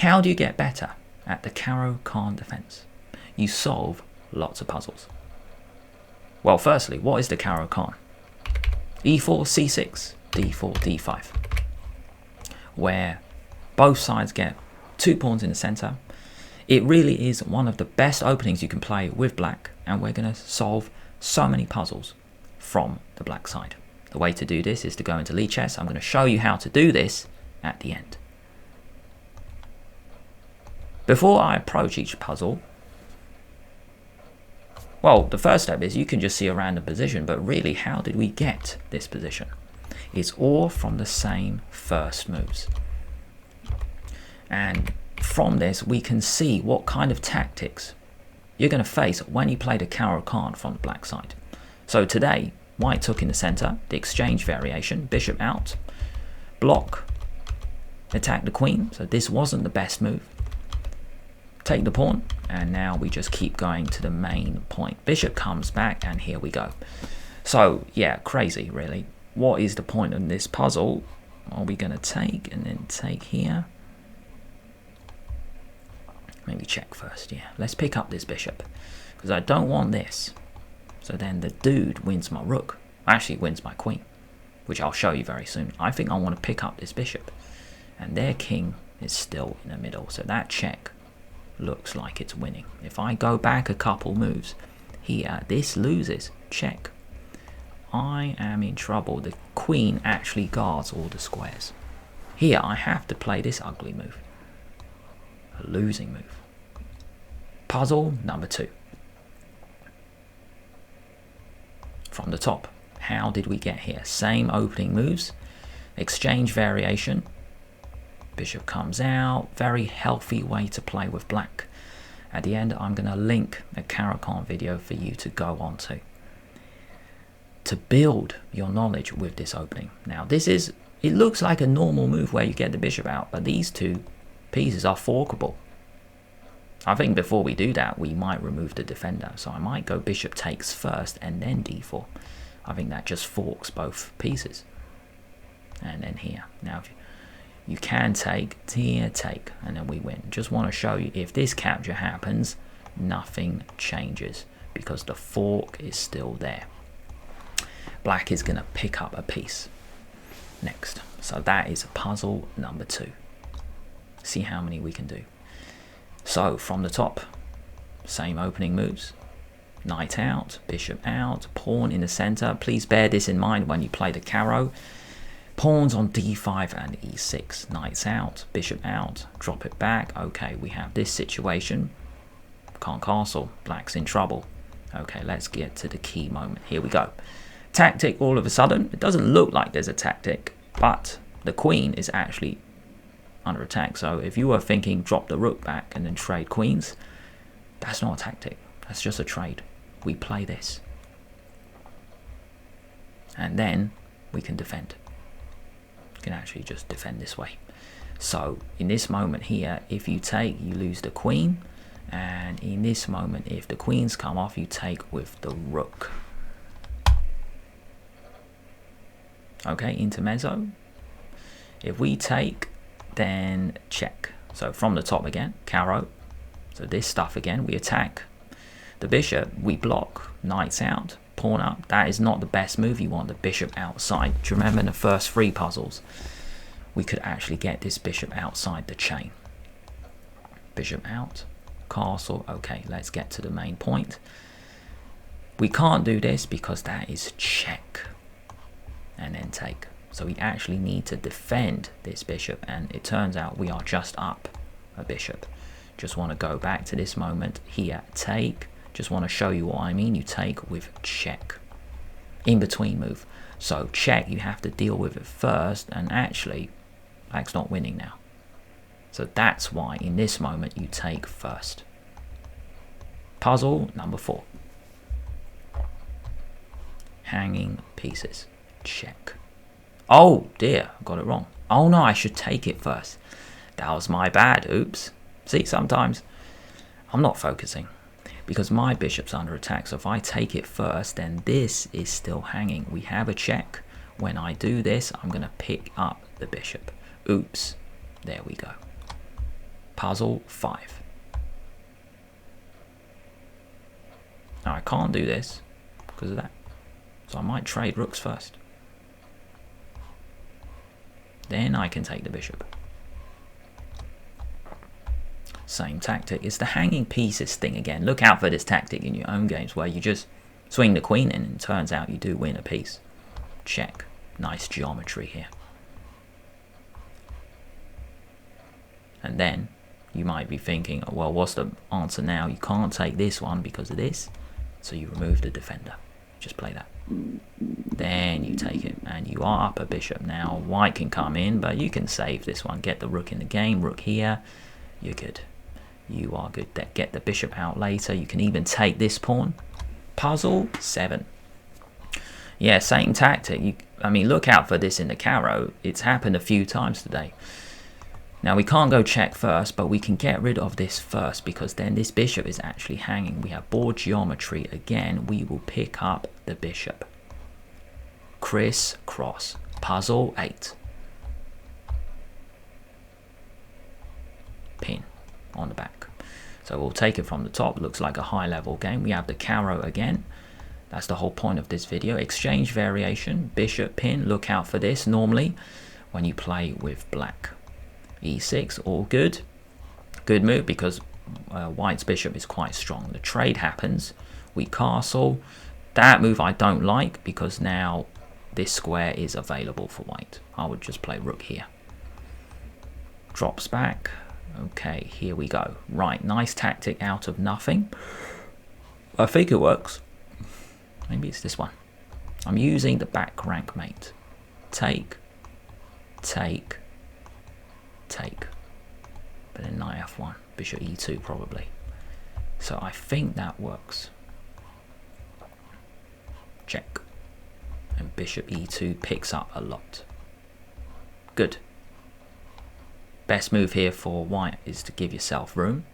How do you get better at the Caro-Kann defense? You solve lots of puzzles. Well, firstly, what is the Caro-Kann? e4, c6, d4, d5, where both sides get 2 pawns in the center. It really is one of the best openings you can play with black, and we're going to solve so many puzzles from the black side. The way to do this is to go into Lichess. I'm going to show you how to do this at the end. Before I approach each puzzle, well, the first step is you can just see a random position, but really, how did we get this position? It's all from the same first moves. And from this, we can see what kind of tactics you're going to face when you play the Caro-Kann from the black side. So today, white took in the center, the exchange variation, bishop out, block, attack the queen. So this wasn't the best move. Take the pawn, and now we just keep going to the main point. Bishop comes back, and here we go. So yeah, crazy really. What is the point of this puzzle? Are we going to take and then take here? Maybe check first. Yeah, let's pick up this bishop because I don't want this. So then the dude wins my rook. Actually wins my queen, which I'll show you very soon. I think I want to pick up this bishop, and their king is still in the middle. So that check looks like it's winning. If I go back a couple moves here, this loses. Check. I am in trouble. The queen actually guards all the squares. Here I have to play this ugly move. A losing move. Puzzle number 2. From the top, how did we get here? Same opening moves, exchange variation, bishop comes out, very healthy way to play with black. At the end, I'm going to link a Caro-Kann video for you to go on to build your knowledge with this opening. Now this is, it looks like a normal move where you get the bishop out, but these two pieces are forkable. I think before we do that, we might remove the defender. So I might go bishop takes first and then d4. I think that just forks both pieces. And then here. Now if you can take, here, take, and then we win. Just want to show you, if this capture happens, nothing changes because the fork is still there. Black is going to pick up a piece next. So that is puzzle number 2. See how many we can do. So from the top, same opening moves. Knight out, bishop out, pawn in the center. Please bear this in mind when you play the Caro. Pawns on d5 and e6. Knights out, bishop out, drop it back. Okay, we have this situation. Can't castle, black's in trouble. Okay, let's get to the key moment. Here we go. Tactic all of a sudden. It doesn't look like there's a tactic, but the queen is actually under attack. So if you were thinking drop the rook back and then trade queens, that's not a tactic. That's just a trade. We play this. And then we can defend. You can actually just defend this way. So in this moment here, if you take, you lose the queen. And in this moment, if the queens come off, you take with the rook. Okay, intermezzo. If we take, then check. So from the top again, Caro. So this stuff again, we attack the bishop, we block, knights out, pawn up. That is not the best move. You want the bishop outside. Do you remember in the first 3 puzzles, we could actually get this bishop outside the chain. Bishop out, castle. Okay, let's get to the main point. We can't do this because that is check and then take. So we actually need to defend this bishop, and it turns out we are just up a bishop. Just want to go back to this moment here, take. Just want to show you what I mean. You take with check, in between move. So check, you have to deal with it first, and actually black's not winning now. So that's why in this moment you take first. Puzzle number 4. Hanging pieces, check. Oh dear, I got it wrong. Oh no, I should take it first. That was my bad, oops. See, sometimes I'm not focusing because my bishop's under attack. So if I take it first, then this is still hanging. We have a check. When I do this, I'm going to pick up the bishop. Oops, there we go. Puzzle 5. Now I can't do this because of that. So I might trade rooks first. Then I can take the bishop. Same tactic. It's the hanging pieces thing again. Look out for this tactic in your own games where you just swing the queen in and it turns out you do win a piece. Check. Nice geometry here. And then you might be thinking, oh, well, what's the answer now? You can't take this one because of this. So you remove the defender. Just play that. Then you take it and you are up a bishop. Now white can come in, but you can save this one. Get the rook in the game. Rook here. You're good. You are good. Get the bishop out later. You can even take this pawn. Puzzle 7. Yeah, same tactic. I mean, look out for this in the Caro. It's happened a few times today. Now we can't go check first, but we can get rid of this first because then this bishop is actually hanging. We have board geometry again. We will pick up the bishop. Criss-cross. Puzzle 8. Pin on the back. So we'll take it from the top. Looks like a high level game. We have the Caro again. That's the whole point of this video. Exchange variation, bishop pin. Look out for this normally when you play with black. E6, all good. Good move because white's bishop is quite strong. The trade happens. We castle. That move I don't like because now this square is available for white. I would just play rook here. Drops back. Okay, here we go. Right, nice tactic out of nothing. I think it works. Maybe it's this one. I'm using the back rank mate. Take, take, take. But then knight f1, bishop e2 probably. So I think that works. Check. And bishop e2 picks up a lot. Good. Best move here for white is to give yourself room.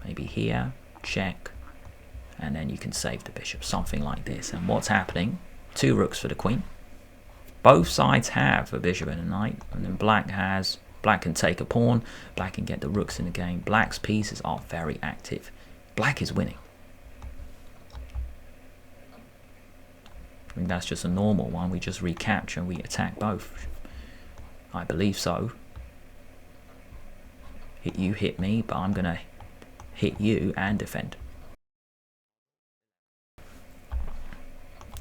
Maybe here, check, and then you can save the bishop, something like this. And what's happening? 2 rooks for the queen. Both sides have a bishop and a knight, and then black can take a pawn, black can get the rooks in the game. Black's pieces are very active. Black is winning. I think that's just a normal one. We just recapture and we attack both. I believe so. You hit me, but I'm gonna hit you and defend.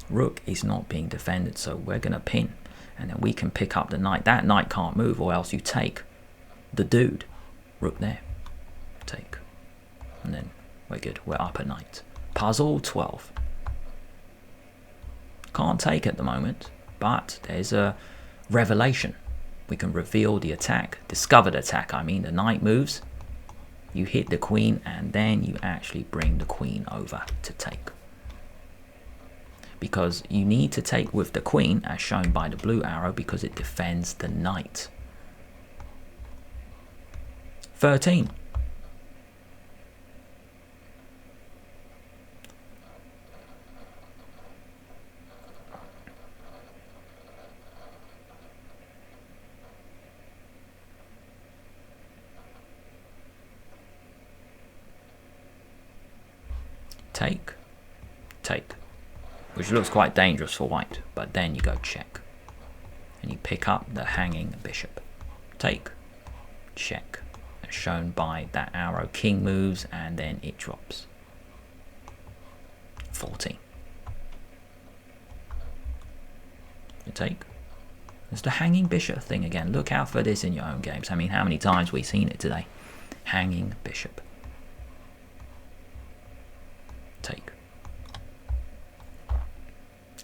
Rook is not being defended, so we're gonna pin, and then we can pick up the knight. That knight can't move, or else you take the dude. Rook there, take, and then we're good. We're up a knight. Puzzle 12. Can't take at the moment, but there's a revelation. We can reveal the attack, discovered attack. I mean, the knight moves, you hit the queen, and then you actually bring the queen over to take. Because you need to take with the queen, as shown by the blue arrow, because it defends the knight. 13. Take, take, which looks quite dangerous for white, but then you go check, and you pick up the hanging bishop. Take, check, as shown by that arrow. King moves, and then it drops. 14. You take. There's the hanging bishop thing again. Look out for this in your own games. I mean, how many times we've seen it today? Hanging bishop. Take.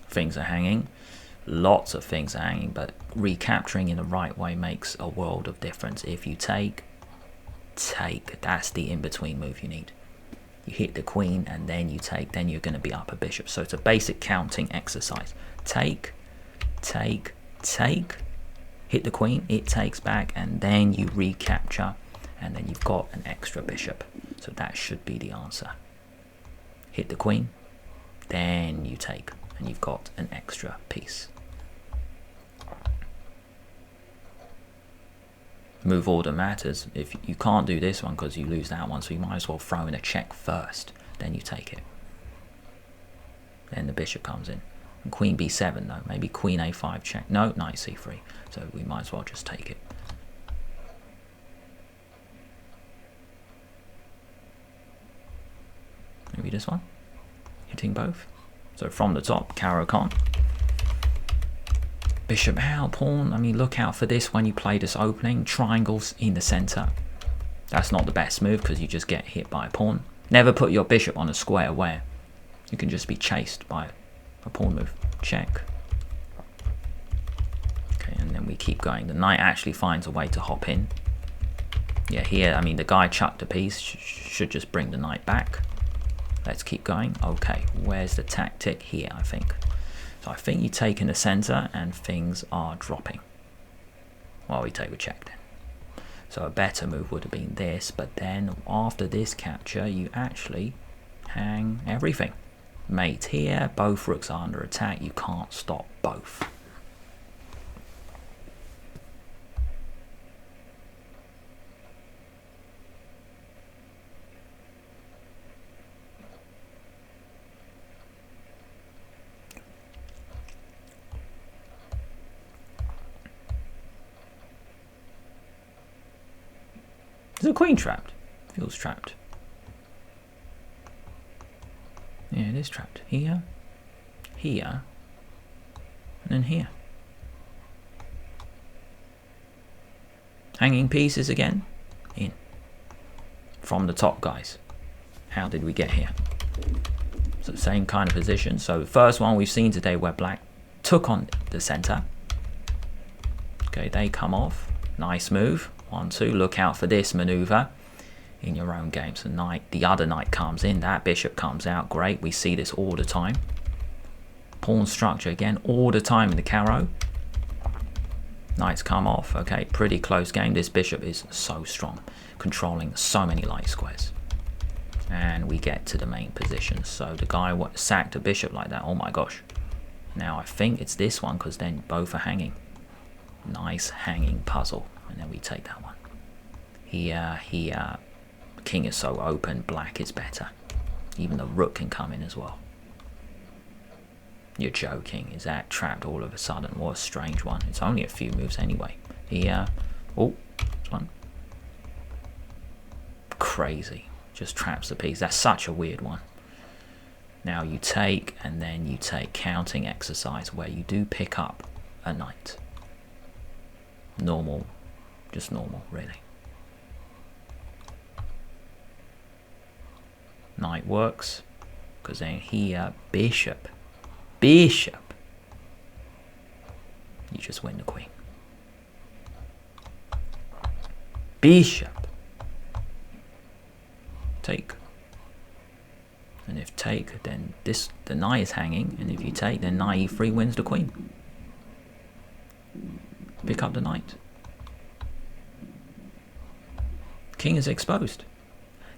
Things are hanging. Lots of things are hanging, but recapturing in the right way makes a world of difference. If you take, take. That's the in-between move you need. You hit the queen and then you take, then you're going to be up a bishop. So it's a basic counting exercise. Take, take, take. Hit the queen, it takes back, and then you recapture, and then you've got an extra bishop. So that should be the answer. Hit the queen, then you take, and you've got an extra piece. move order matters. If you can't do this one because you lose that one, so you might as well throw in a check first, then you take it. Then the bishop comes in. And queen b7 though, maybe queen a5 check. No, knight c3. So we might as well just take it. Maybe this one, hitting both. So from the top, Caro-Kann. Bishop out, pawn. I mean, look out for this when you play this opening. Triangles in the center. That's not the best move because you just get hit by a pawn. Never put your bishop on a square where you can just be chased by a pawn move. Check. Okay, and then we keep going. The knight actually finds a way to hop in. Yeah, here, I mean, the guy chucked a piece. Should just bring the knight back. Let's keep going. Okay, where's the tactic? Here, I think. So I think you take in the center and things are dropping. Well, we take a check then. So a better move would have been this, but then after this capture, you actually hang everything. Mate here, both rooks are under attack. You can't stop both. Is the queen trapped? Feels trapped. Yeah, it is trapped. Here, here, and then here. Hanging pieces again. In. From the top, guys. How did we get here? So same kind of position. So the first one we've seen today where black took on the center. Okay, they come off. Nice move. 1-2. Look out for this maneuver in your own game. So knight, the other knight comes in. That bishop comes out. Great. We see this all the time. Pawn structure again all the time in the Caro. Knights come off. Okay, pretty close game. This bishop is so strong, controlling so many light squares. And we get to the main position. So the guy sacked a bishop like that. Oh my gosh. Now I think it's this one because then both are hanging. Nice hanging puzzle. And then we take that one. Here, here. King is so open. Black is better. Even the rook can come in as well. You're joking. Is that trapped all of a sudden? What a strange one. It's only a few moves anyway. Here. Oh, this one. Crazy. Just traps the piece. That's such a weird one. Now you take, and then you take counting exercise where you do pick up a knight. Normal. Just normal, really. Knight works. Because then here, bishop. Bishop. You just win the queen. Bishop. Take. And if take, then the knight is hanging. And if you take, then knight e3 wins the queen. Pick up the knight. King is exposed.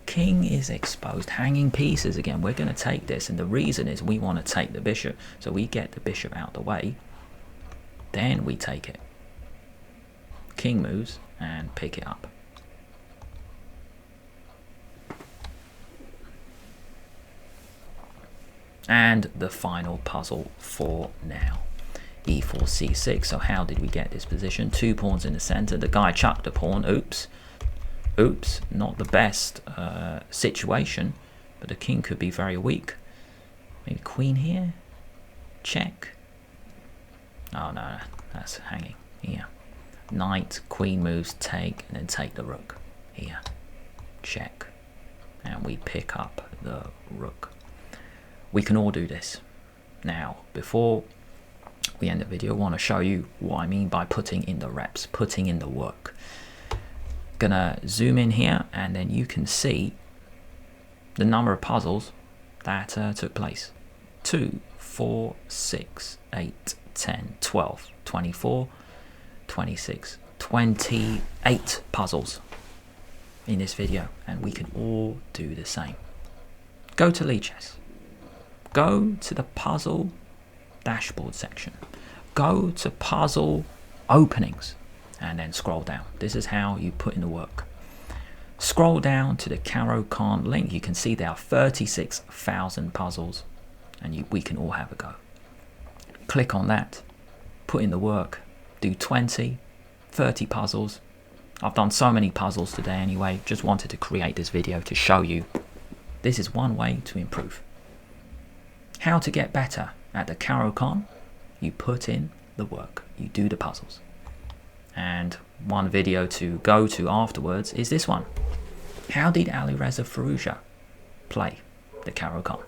King is exposed. Hanging pieces again. We're going to take this. And the reason is we want to take the bishop. So we get the bishop out the way. Then we take it. King moves and pick it up. And the final puzzle for now. E4, C6. So how did we get this position? 2 pawns in the center. The guy chucked a pawn. Oops. Oops, not the best situation, but the king could be very weak. Maybe queen here? Check. Oh no, that's hanging. Here. Knight, queen moves, take, and then take the rook. Here. Check. And we pick up the rook. We can all do this. Now, before we end the video, I want to show you what I mean by putting in the reps, putting in the work. Gonna zoom in here and then you can see the number of puzzles that took place. 2, 4, 6, 8, 10, 12, 24, 26, 28 puzzles in this video, and we can all do the same. Go to Lichess. Go to the puzzle dashboard section. Go to puzzle openings. and then scroll down. This is how you put in the work. Scroll down to the Caro-Kann link. You can see there are 36,000 puzzles, and we can all have a go. Click on that, put in the work, do 20, 30 puzzles. I've done so many puzzles today anyway, just wanted to create this video to show you this is one way to improve. How to get better at the Caro-Kann? You put in the work, you do the puzzles. And one video to go to afterwards is this one. How did Alireza Firouzja play the Caro-Kann?